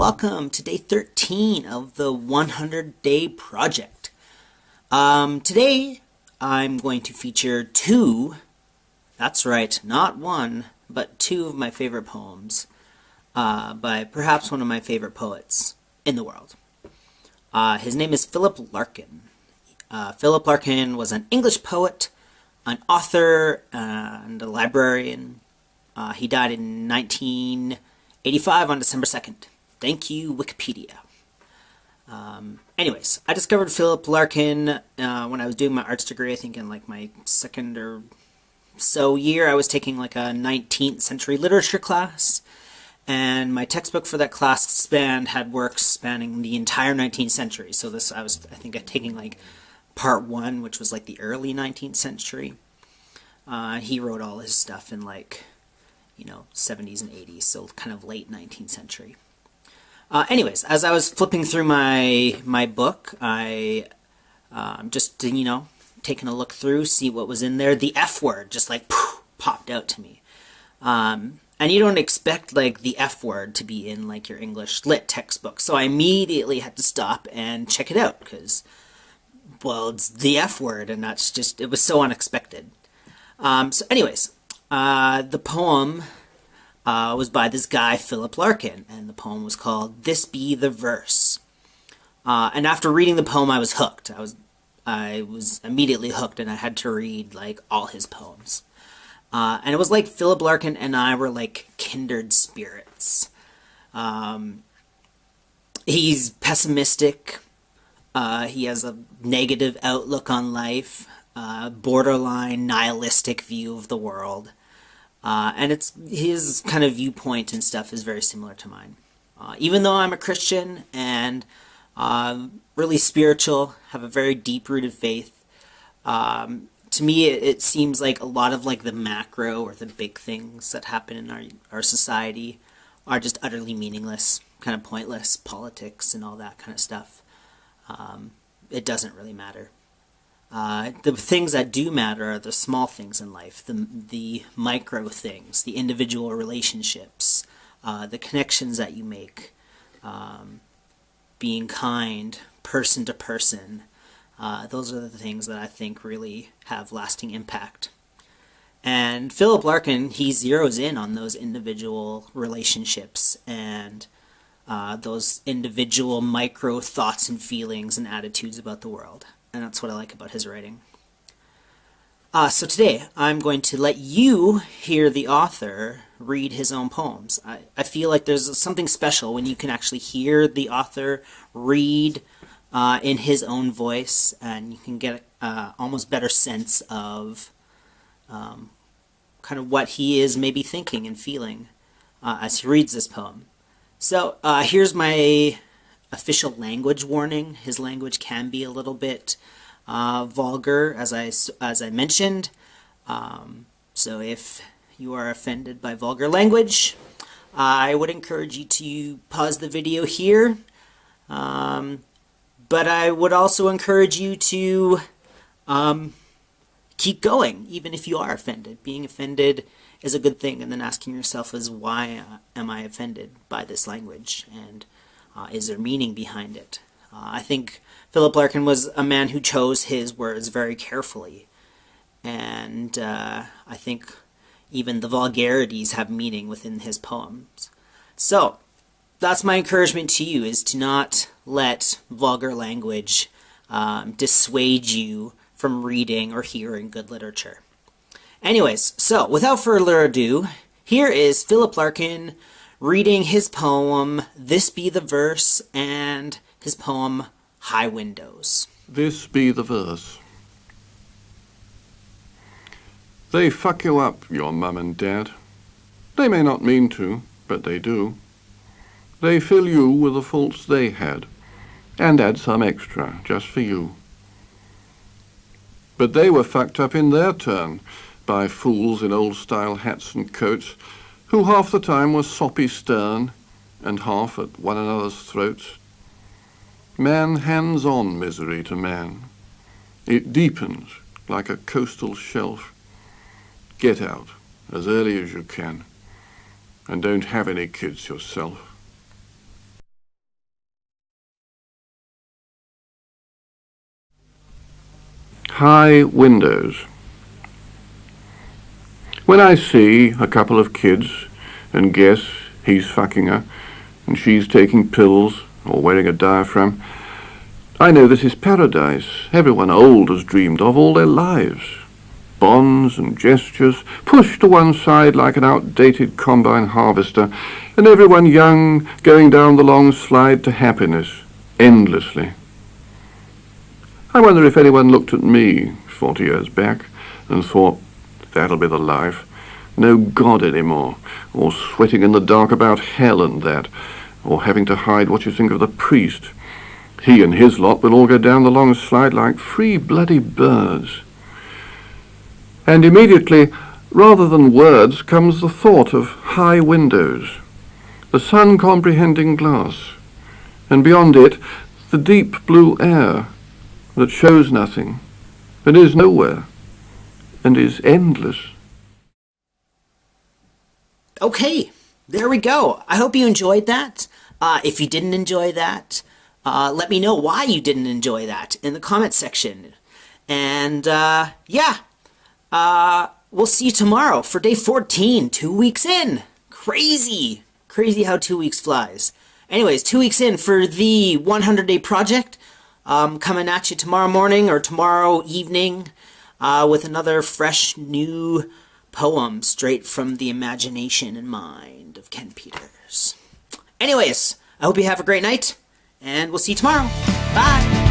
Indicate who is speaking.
Speaker 1: welcome to day 13 of the 100-day project. Today I'm going to feature two, that's right, not one, but two of my favorite poems by perhaps one of my favorite poets in the world. His name is Philip Larkin. Philip Larkin was an English poet, an author, and a librarian. He died in 1985 on December 2nd. Thank you, Wikipedia. Anyways, I discovered Philip Larkin when I was doing my arts degree. I think in like my second or so year, I was taking like a 19th century literature class. And my textbook for that class had works spanning the entire 19th century. So I think taking like part one, which was like the early 19th century. He wrote all his stuff in like, 70s and 80s, so kind of late 19th century. Anyways, as I was flipping through my book, I just, taking a look through, see what was in there. The F word just like popped out to me. And you don't expect like the F word to be in like your English lit textbook. So I immediately had to stop and check it out because, well, it's the F word and it was so unexpected. So anyways, the poem was by this guy, Philip Larkin, and the poem was called This Be the Verse. And after reading the poem, I was hooked. I was immediately hooked, and I had to read like all his poems. And it was like Philip Larkin and I were like kindred spirits. He's pessimistic. He has a negative outlook on life, borderline nihilistic view of the world. And his kind of viewpoint and stuff is very similar to mine. Even though I'm a Christian and really spiritual, have a very deep-rooted faith, to me it seems like a lot of like the macro or the big things that happen in our society are just utterly meaningless, kind of pointless, politics and all that kind of stuff. It doesn't really matter. The things that do matter are the small things in life, the micro things, the individual relationships, the connections that you make, being kind, person to person. Those are the things that I think really have lasting impact. And Philip Larkin, he zeroes in on those individual relationships and those individual micro thoughts and feelings and attitudes about the world. And that's what I like about his writing. So today, I'm going to let you hear the author read his own poems. I feel like there's something special when you can actually hear the author read in his own voice, and you can get almost better sense of kind of what he is maybe thinking and feeling as he reads this poem. So here's my official language warning. His language can be a little bit vulgar, as I mentioned. So if you are offended by vulgar language, I would encourage you to pause the video here. But I would also encourage you to keep going, even if you are offended. Being offended is a good thing, and then asking yourself is, why am I offended by this language? And is there meaning behind it? I think Philip Larkin was a man who chose his words very carefully. And I think even the vulgarities have meaning within his poems. So that's my encouragement to you, is to not let vulgar language dissuade you from reading or hearing good literature. Anyways, so without further ado, here is Philip Larkin reading his poem, This Be the Verse, and his poem, High Windows.
Speaker 2: This be the verse. They fuck you up, your mum and dad. They may not mean to, but they do. They fill you with the faults they had, and add some extra just for you. But they were fucked up in their turn by fools in old-style hats and coats, who half the time were soppy-stern and half at one another's throats. Man hands on misery to man. It deepens like a coastal shelf. Get out as early as you can, and don't have any kids yourself. High windows. When I see a couple of kids and guess he's fucking her and she's taking pills or wearing a diaphragm, I know this is paradise everyone old has dreamed of all their lives. Bonds and gestures pushed to one side like an outdated combine harvester, and everyone young going down the long slide to happiness endlessly. I wonder if anyone looked at me 40 years back and thought, that'll be the life. No God anymore, or sweating in the dark about hell and that, or having to hide what you think of the priest. He and his lot will all go down the long slide like free bloody birds. And immediately, rather than words, comes the thought of high windows, the sun-comprehending glass, and beyond it, the deep blue air that shows nothing, and is nowhere, and is endless.
Speaker 1: Okay, there we go. I hope you enjoyed that. If you didn't enjoy that, let me know why you didn't enjoy that in the comment section. And we'll see you tomorrow for day 14, 2 weeks in. Crazy how 2 weeks flies. Anyways, 2 weeks in for the 100-day project. Coming at you tomorrow morning or tomorrow evening with another fresh new poem straight from the imagination and mind of Ken Peters. Anyways, I hope you have a great night, and we'll see you tomorrow. Bye!